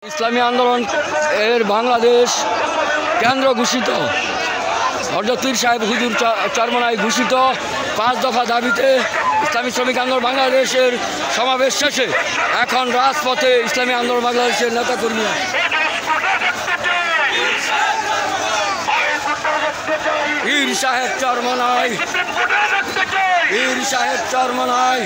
ইসলামী আন্দোলন এর বাংলাদেশ কেন্দ্র ঘোষিত হযরত পীর সাহেব হুজুর চরমনায় ঘোষিত 5 দফা দাবিতে ইসলামী শ্রমিক আন্দোলন বাংলাদেশের সমাবেশ শেষে এখন রাজপথে ইসলামী আন্দোলন বাংলাদেশের নেতাকর্মীরা। পীর সাহেব চরমনায়, পীর সাহেব চরমনায়,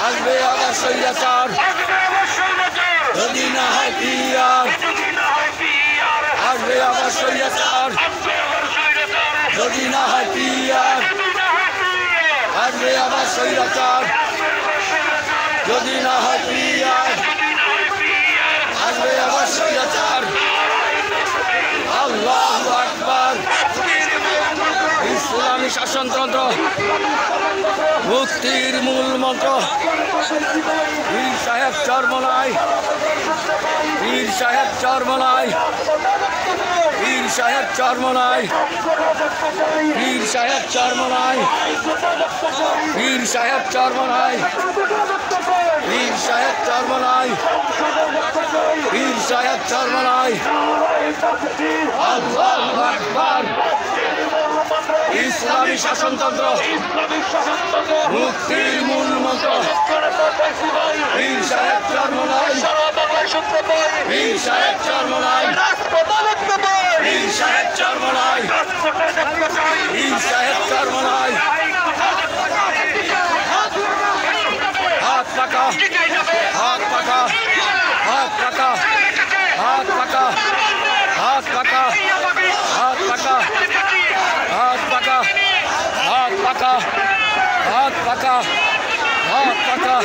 আসবে আবার স্বৈরাচার, যদি না হয় পিয়ার, আসবে আবার স্বৈরাচার, যদি না হয় পিয়ার, আসবে আবার স্বৈরাচার, যদি না হয় পিয়ার, আসবে আবার স্বৈরাচার। আল্লাহু আকবার। ইসলামী শাসনতন্ত্র মুক্তির মূল মন্ত্র। পীর সাহেব চরমনায়, পীর সাহেব চরমনায়, পীর সাহেব চরমনায়, পীর সাহেব চরমনায়, পীর সাহেব চরমনায়, পীর সাহেব চরমনায়, পীর সাহেব চরমনায়। আল্লাহু আকবার। ইসলামী শাসনতন্ত্র মুক্তির মূল মন্ত্র। পীর সাহেব চরমনায়, পীর সাহেব চরমনায়, পীর সাহেব চরমনায়, পীর সাহেব চরমনায়। হাত পাকা, হাত পাকা, হাত পাকা, হাত পাকা, হাত পাকা, হাত পাকা, হাত পাকা, হাত পাকা, হাত পাকা, হাত পাকা।